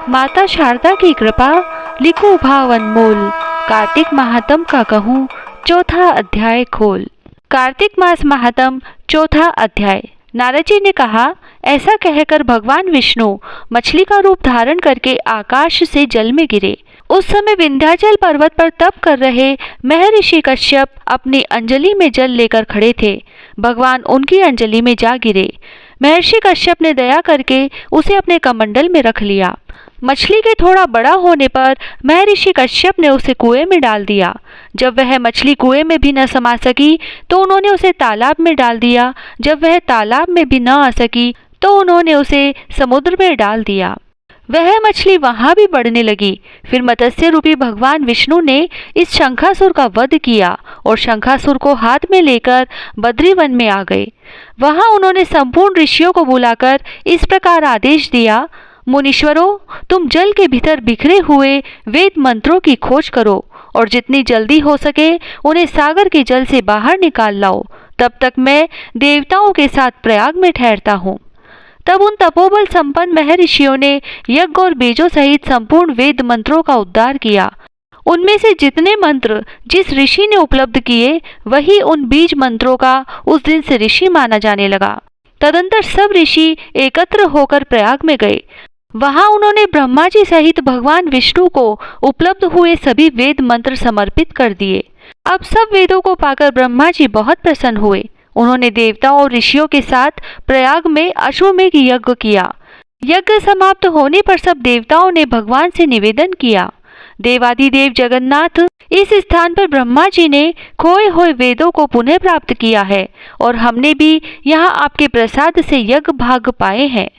माता शारदा की कृपा लिखो भाव अनमोल, कार्तिक महात्म का कहूँ चौथा अध्याय खोल। कार्तिक मास महात्म चौथा अध्याय। नारद जी ने कहा, ऐसा कहकर भगवान विष्णु मछली का रूप धारण करके आकाश से जल में गिरे। उस समय विंध्याचल पर्वत पर तप कर रहे महर्षि कश्यप अपनी अंजलि में जल लेकर खड़े थे। भगवान उनकी अंजलि में जा गिरे। महर्षि कश्यप ने दया करके उसे अपने कमंडल में रख लिया। मछली के थोड़ा बड़ा होने पर महर्षि कश्यप ने उसे कुएं में डाल दिया। जब वह मछली कुएं में भी न समा सकी तो उन्होंने उसे तालाब में डाल दिया। जब वह तालाब में भी न आ सकी तो उन्होंने उसे समुद्र में डाल दिया। वह मछली वहां भी बढ़ने लगी। फिर मत्स्य रूपी भगवान विष्णु ने इस शंखासुर का वध किया और शंखासुर को हाथ में लेकर बद्री वन में आ गए। वहां उन्होंने संपूर्ण ऋषियों को बुलाकर इस प्रकार आदेश दिया, मुनीश्वरों, तुम जल के भीतर बिखरे हुए वेद मंत्रों की खोज करो और जितनी जल्दी हो सके उन्हें सागर के जल से बाहर निकाल लाओ। तब तक मैं देवताओं के साथ प्रयाग में ठहरता हूँ। तब उन तपोबल संपन्न महर्षियों ने यज्ञ और बीजों सहित संपूर्ण वेद मंत्रों का उद्धार किया। उनमें से जितने मंत्र जिस ऋषि ने उपलब्ध किए वही उन बीज मंत्रों का उस दिन से ऋषि माना जाने लगा। तदंतर सब ऋषि एकत्र होकर प्रयाग में गए। वहां उन्होंने ब्रह्मा जी सहित भगवान विष्णु को उपलब्ध हुए सभी वेद मंत्र समर्पित कर दिए। अब सब वेदों को पाकर ब्रह्मा जी बहुत प्रसन्न हुए। उन्होंने देवताओं और ऋषियों के साथ प्रयाग में अश्वमेघ यज्ञ किया। यज्ञ समाप्त होने पर सब देवताओं ने भगवान से निवेदन किया, देवादिदेव जगन्नाथ, इस स्थान पर ब्रह्मा जी ने खोए हुए वेदों को पुनः प्राप्त किया है और हमने भी यहाँ आपके प्रसाद से यज्ञ भाग पाए हैं।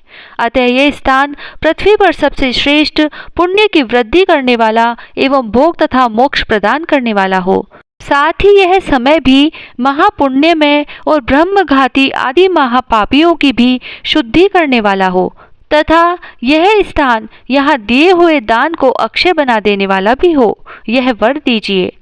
अतः यह स्थान पृथ्वी पर सबसे श्रेष्ठ पुण्य की वृद्धि करने वाला एवं भोग तथा मोक्ष प्रदान करने वाला हो। साथ ही यह समय भी महापुण्यमय और ब्रह्मघाती आदि महापापियों की भी शुद्धि करने वाला हो तथा यह स्थान यहाँ दिए हुए दान को अक्षय बना देने वाला भी हो। यह वर दीजिए।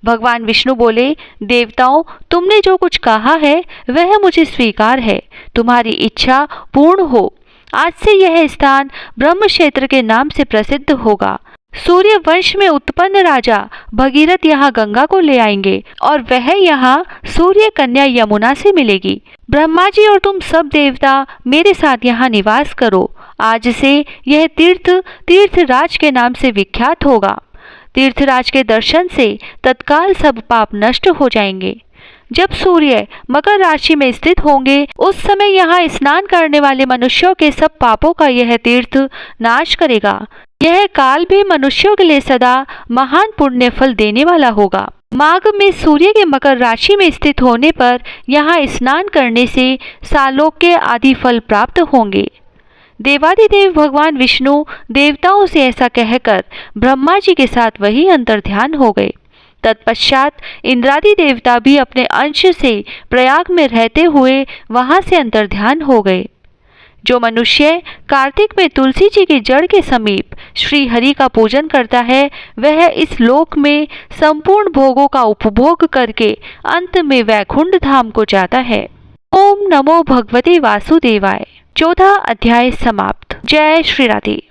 भगवान विष्णु बोले, देवताओं, तुमने जो कुछ कहा है वह मुझे स्वीकार है। तुम्हारी इच्छा पूर्ण हो। आज से यह स्थान ब्रह्म क्षेत्र के नाम से प्रसिद्ध होगा। सूर्य वंश में उत्पन्न राजा भगीरथ यहाँ गंगा को ले आएंगे और वह यहाँ सूर्य कन्या यमुना से मिलेगी। ब्रह्मा जी और तुम सब देवता मेरे साथ यहाँ निवास करो। आज से यह तीर्थराज के नाम से विख्यात होगा। तीर्थराज के दर्शन से तत्काल सब पाप नष्ट हो जाएंगे। जब सूर्य मकर राशि में स्थित होंगे उस समय यहाँ स्नान करने वाले मनुष्यों के सब पापों का यह तीर्थ नाश करेगा। यह काल भी मनुष्यों के लिए सदा महान पुण्य फल देने वाला होगा। माघ में सूर्य के मकर राशि में स्थित होने पर यहाँ स्नान करने से सालोक्य आदि फल प्राप्त होंगे। देवादिदेव भगवान विष्णु देवताओं से ऐसा कहकर ब्रह्मा जी के साथ वही अंतर्ध्यान हो गए। तत्पश्चात इंद्रादि देवता भी अपने अंश से प्रयाग में रहते हुए वहां से अंतर्ध्यान हो गए। जो मनुष्य कार्तिक में तुलसी जी की जड़ के समीप श्री हरि का पूजन करता है वह इस लोक में संपूर्ण भोगों का उपभोग करके अंत में वैकुंठ धाम को जाता है। ओम नमो भगवते वासुदेवाय। चौथा अध्याय समाप्त। जय श्री राधे।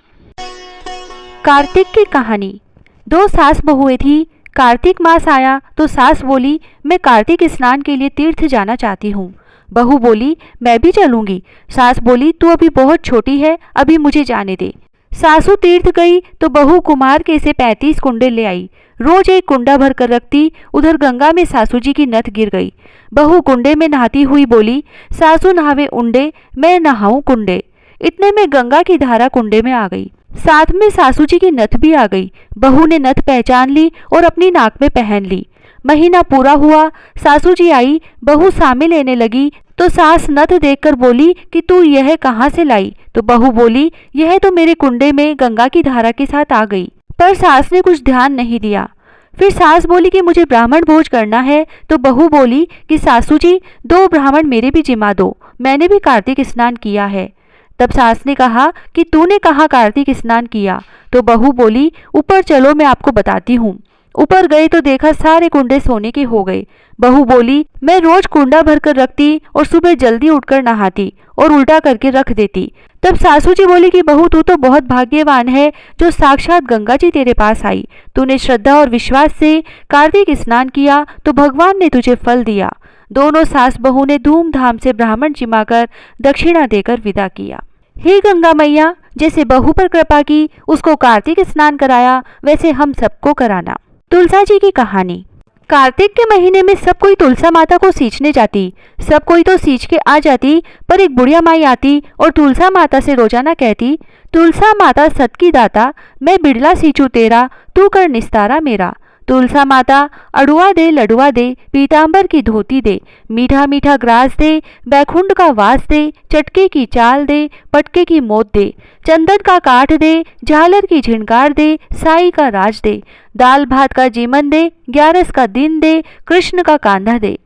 कार्तिक की कहानी। दो सास बहुएं थी। कार्तिक मास आया तो सास बोली, मैं कार्तिक स्नान के लिए तीर्थ जाना चाहती हूँ। बहू बोली, मैं भी चलूंगी। सास बोली, तू अभी बहुत छोटी है, अभी मुझे जाने दे। सासू तीर्थ गई तो बहू कुमार के से 35 कुंडे ले आई। रोज एक कुंडा भर कर रखती। उधर गंगा में सासू जी की नथ गिर गई। बहू कुंडे में नहाती हुई बोली, सासू नहावे उंडे, मैं नहाऊं कुंडे। इतने में गंगा की धारा कुंडे में आ गई। साथ में सासू जी की नथ भी आ गई। बहू ने नथ पहचान ली और अपनी नाक में पहन ली। महीना पूरा हुआ, सासू जी आई, बहू सामे लेने लगी तो सास नथ देखकर बोली कि तू यह कहाँ से लाई? तो बहू बोली, यह तो मेरे कुंडे में गंगा की धारा के साथ आ गई। पर सास ने कुछ ध्यान नहीं दिया। फिर सास बोली कि मुझे ब्राह्मण भोज करना है। तो बहू बोली कि सासू जी 2 ब्राह्मण मेरे भी जिमा दो, मैंने भी कार्तिक स्नान किया है। तब सास ने कहा कि तूने कहाँ कार्तिक स्नान किया? तो बहू बोली, ऊपर चलो मैं आपको बताती हूँ। ऊपर गए तो देखा सारे कुंडे सोने के हो गए। बहू बोली, मैं रोज कुंडा भरकर रखती और सुबह जल्दी उठकर नहाती और उल्टा करके रख देती तब सासू जी बोली कि बहू तू तो बहुत भाग्यवान है जो साक्षात गंगा जी तेरे पास आई। तूने श्रद्धा और विश्वास से कार्तिक स्नान किया तो भगवान ने तुझे फल दिया। दोनों सास बहू ने धूमधाम से ब्राह्मण जिमाकर दक्षिणा देकर विदा किया। हे गंगा मैया, जैसे बहू पर कृपा की, उसको कार्तिक स्नान कराया, वैसे हम सबको कराना। तुलसा जी की कहानी। कार्तिक के महीने में सब कोई तुलसा माता को सींचने जाती। सब कोई तो सींच के आ जाती, पर एक बुढ़िया माई आती और तुलसा माता से रोजाना कहती, तुलसा माता सत की दाता, मैं बिड़ला सींचू तेरा, तू कर निस्तारा मेरा। तुलसा माता अड़ुआ दे, लडुआ दे, पीतांबर की धोती दे, मीठा मीठा ग्रास दे, बैकुंठ का वास दे, चटके की चाल दे, पटके की मोत दे, चंदन का काठ दे, झालर की झिनकार दे, साई का राज दे, दाल भात का जीमन दे, 11 का दिन दे, कृष्ण का कांधा दे।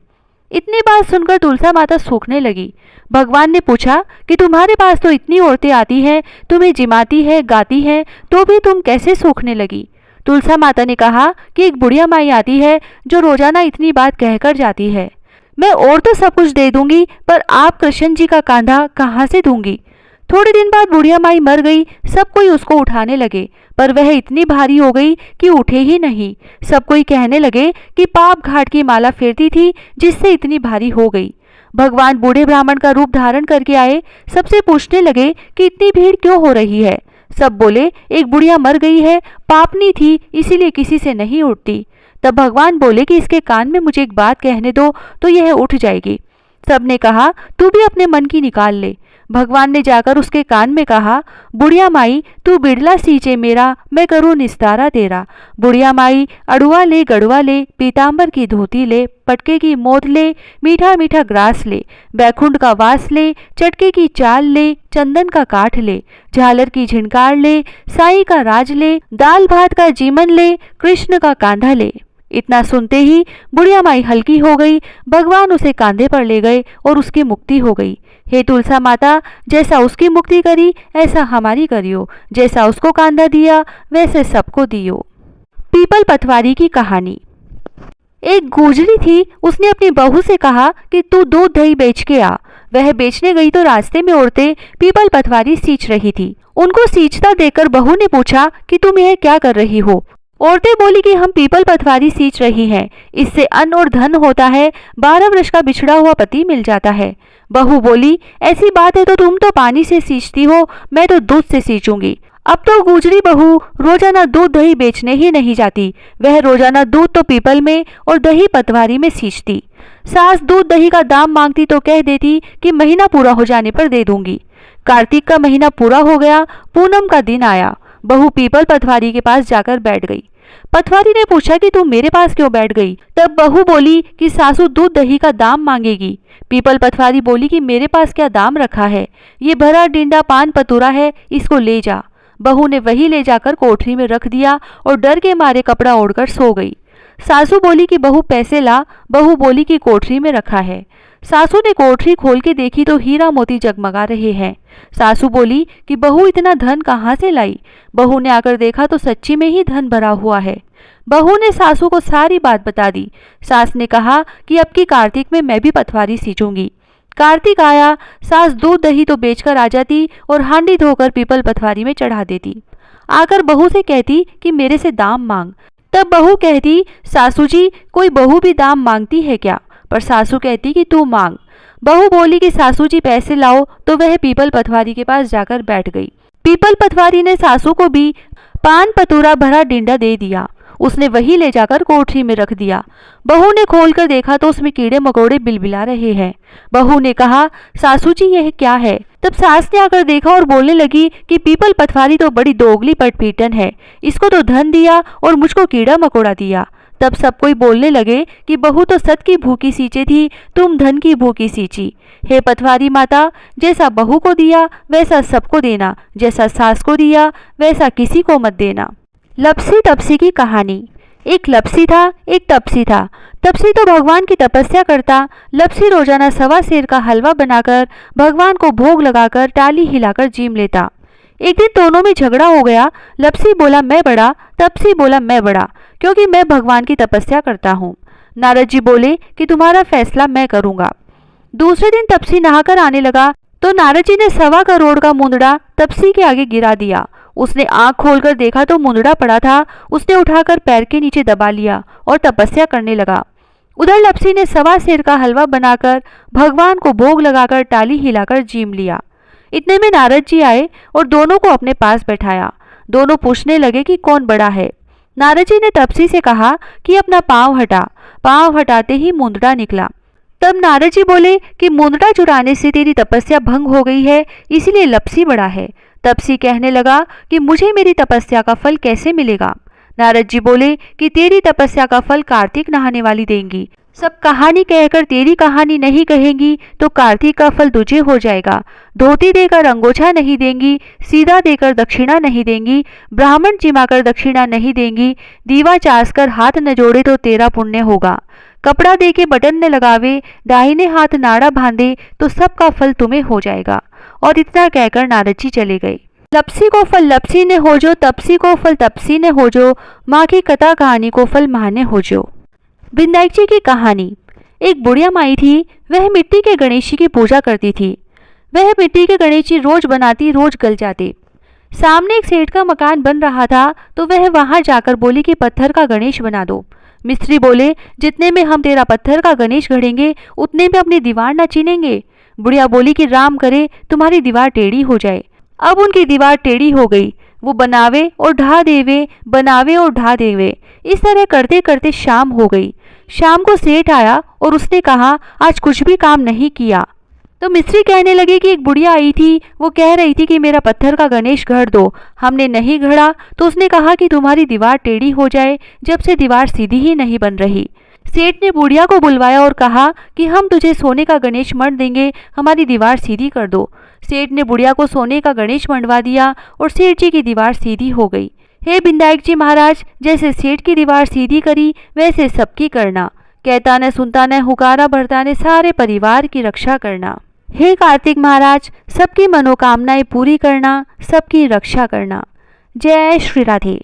इतनी बात सुनकर तुलसा माता सूखने लगी। भगवान ने पूछा कि तुम्हारे पास तो इतनी औरतें आती हैं, तुम्हें जिमाती है, गाती हैं, तो भी तुम कैसे सूखने लगी? तुलसा माता ने कहा कि एक बुढ़िया माई आती है जो रोजाना इतनी बात कहकर जाती है। मैं और तो सब कुछ दे दूंगी, पर आप कृष्ण जी का कांधा कहाँ से दूंगी? थोड़े दिन बाद बुढ़िया माई मर गई। सब कोई उसको उठाने लगे, पर वह इतनी भारी हो गई कि उठे ही नहीं। सब कोई कहने लगे कि पाप घाट की माला फेरती थी जिससे इतनी भारी हो गई। भगवान बूढ़े ब्राह्मण का रूप धारण करके आए। सबसे पूछने लगे कि इतनी भीड़ क्यों हो रही है? सब बोले, एक बुढ़िया मर गई है, पापनी थी, इसीलिए किसी से नहीं उठती। तब भगवान बोले कि इसके कान में मुझे एक बात कहने दो तो यह उठ जाएगी। सबने कहा, तू भी अपने मन की निकाल ले। भगवान ने जाकर उसके कान में कहा, बुढ़िया माई तू बिड़ला सींचे मेरा, मैं करूँ निस्तारा तेरा। बुढ़िया माई अड़ुआ ले, गड़ुआ ले, पीतांबर की धोती ले, पटके की मोद ले, मीठा मीठा ग्रास ले, बैकुंठ का वास ले, चटके की चाल ले, चंदन का काठ ले, झालर की झिनकार ले, साई का राज ले, दाल भात का जीमन ले, कृष्ण का कांधा ले। इतना सुनते ही बुढ़िया माई हल्की हो गई। भगवान उसे कांधे पर ले गए और उसकी मुक्ति हो गई। हे तुलसा माता, जैसा उसकी मुक्ति करी ऐसा हमारी करियो, जैसा उसको कांधा दिया वैसे सबको दियो। पीपल पतवारी की कहानी। एक गुजरी थी, उसने अपनी बहू से कहा कि तू दूध दही बेच के आ। वह बेचने गई तो रास्ते में औरतें पीपल पतवारी सींच रही थी। उनको सींचता देखकर बहू ने पूछा कि तुम यह क्या कर रही हो? औरतें बोली कि हम पीपल पतवारी सींच रही हैं, इससे अन्न और धन होता है, 12 वर्ष का बिछड़ा हुआ पति मिल जाता है। बहू बोली, ऐसी बात है तो तुम तो पानी से सींचती हो, मैं तो दूध से सींचूंगी। अब तो गुजरी बहू रोजाना दूध दही बेचने ही नहीं जाती, वह रोजाना दूध तो पीपल में और दही पतवारी में सींचती। सास दूध दही का दाम मांगती तो कह देती कि महीना पूरा हो जाने पर दे दूंगी। कार्तिक का महीना पूरा हो गया, पूनम का दिन आया। बहू पीपल पतवारी के पास जाकर बैठ गई। पतवारी ने पूछा कि तू मेरे पास क्यों बैठ गई? तब बहू बोली कि सासू दूध दही का दाम मांगेगी। पीपल पतवारी बोली कि मेरे पास क्या दाम रखा है, ये भरा डिंडा पान पतुरा है, इसको ले जा। बहू ने वही ले जाकर कोठरी में रख दिया और डर के मारे कपड़ा ओढ़कर सो गई। सासू बोली कि बहू पैसे ला। बहू बोली कि कोठरी में रखा है। सासू ने कोठरी खोल के देखी तो हीरा मोती जगमगा रहे हैं। सासू बोली कि बहू इतना धन कहाँ से लाई? बहू ने आकर देखा तो सच्ची में ही धन भरा हुआ है। बहू ने सासू को सारी बात बता दी। सास ने कहा कि अब की कार्तिक में मैं भी पतवारी सींचूंगी। कार्तिक आया, सास दूध दही तो बेचकर आ जाती और हांडी धोकर पीपल पतवारी में चढ़ा देती। आकर बहू से कहती कि मेरे से दाम मांग। तब बहू कहती, सासू जी कोई बहू भी दाम मांगती है क्या? पर सासू कहती कि तू मांग। बहू बोली कि सासू जी पैसे लाओ, तो वह पीपल पतवारी के पास जाकर बैठ गई। पीपल पतवारी ने सासू को भी पान पतूरा भरा डिंडा दे दिया। उसने वही ले जाकर कोठरी में रख दिया। बहू ने खोलकर देखा तो उसमें कीड़े मकोड़े बिलबिला रहे हैं। बहू ने कहा, सासू जी यह क्या है? तब सास ने आकर देखा और बोलने लगी कि पीपल पतवारी तो बड़ी दोगली पटपीटन है, इसको तो धन दिया और मुझको कीड़ा मकोड़ा दिया। तब सब कोई बोलने लगे कि बहू तो सत की भूखी सींचे थी, तुम धन की भूखी सींची। हे पतवारी माता, जैसा बहू को दिया वैसा सबको देना, जैसा सास को दिया वैसा किसी को मत देना। लपसी तपसी की कहानी। एक लपसी था, एक तपसी था। तपसी तो भगवान की तपस्या करता, लपसी रोजाना 1.25 सेर का हलवा बनाकर भगवान को भोग लगाकर टाली हिलाकर जीम लेता। एक दिन दोनों में झगड़ा हो गया। लपसी बोला मैं बड़ा, तपसी बोला मैं बड़ा, क्योंकि मैं भगवान की तपस्या करता हूँ। नारद जी बोले कि तुम्हारा फैसला मैं करूँगा। दूसरे दिन तपसी नहाकर आने लगा। तो नारद जी ने 1.25 करोड़ का मुंदड़ा तपसी के आगे गिरा दिया। उसने आंख खोलकर देखा तो मुंदड़ा पड़ा था। उसने उठाकर पैर के नीचे दबा लिया और तपस्या करने लगा। उधर लपसी ने 1.25 सेर का हलवा बनाकर भगवान को भोग लगाकर टाली हिलाकर जीम लिया। इतने में नारद जी आए और दोनों को अपने पास बैठाया। दोनों पूछने लगे कि कौन बड़ा है। नारद जी ने तपसी से कहा कि अपना पांव हटा। पांव हटाते ही मुंदड़ा निकला। तब नारद जी बोले कि मुंदड़ा चुराने से तेरी तपस्या भंग हो गई है, इसलिए लपसी बड़ा है। तपसी कहने लगा कि मुझे मेरी तपस्या का फल कैसे मिलेगा। नारद जी बोले कि तेरी तपस्या का फल कार्तिक नहाने वाली देंगी। सब कहानी कहकर तेरी कहानी नहीं कहेंगी तो कार्तिक का फल तुझे हो जाएगा। धोती देकर अंगोछा नहीं देंगी, सीधा देकर दक्षिणा नहीं देंगी, ब्राह्मण जिमाकर दक्षिणा नहीं देंगी, दीवा चास कर हाथ न जोड़े तो तेरा पुण्य होगा। कपड़ा दे के बटन न लगावे, दाहिने हाथ नाड़ा बांधे तो सबका फल तुम्हें हो जाएगा। और इतना कहकर नारद जी चले गए। लपसी को फल लपसी ने हो जो, तपसी को फल तपसी ने हो जो, माँ की कथा कहानी को फल माँ ने हो जो। विनायक जी की कहानी। एक बुढ़िया माई थी। वह मिट्टी के गणेश जी की पूजा करती थी। वह मिट्टी के गणेश जी रोज बनाती, रोज गल जाते। सामने एक सेठ का मकान बन रहा था तो वह वहां जाकर बोली कि पत्थर का गणेश बना दो। मिस्त्री बोले जितने में हम तेरा पत्थर का गणेश गढ़ेंगे उतने में अपनी दीवार न चीनेंगे। बुढ़िया बोली कि राम करे तुम्हारी दीवार टेढ़ी हो जाए। अब उनकी दीवार टेढ़ी हो गई। वो बनावे और ढा देवे, बनावे और ढा देवे। इस तरह करते करते शाम हो गई। शाम को सेठ आया और उसने कहा आज कुछ भी काम नहीं किया। तो मिस्त्री कहने लगे कि एक बुढ़िया आई थी, वो कह रही थी कि मेरा पत्थर का गणेश गढ़ दो। हमने नहीं गढ़ा तो उसने कहा कि तुम्हारी दीवार टेढ़ी हो जाए, जब से दीवार सीधी ही नहीं बन रही। सेठ ने बुढ़िया को बुलवाया और कहा कि हम तुझे सोने का गणेश मढ़ देंगे, हमारी दीवार सीधी कर दो। सेठ ने बुढ़िया को सोने का गणेश मंडवा दिया और सेठ जी की दीवार सीधी हो गई। हे विनायक जी महाराज, जैसे सेठ की दीवार सीधी करी वैसे सबकी करना। कहता न सुनता न हुकारा भरता ने सारे परिवार की रक्षा करना। हे कार्तिक महाराज, सबकी मनोकामनाएं पूरी करना, सबकी रक्षा करना। जय श्री राधे।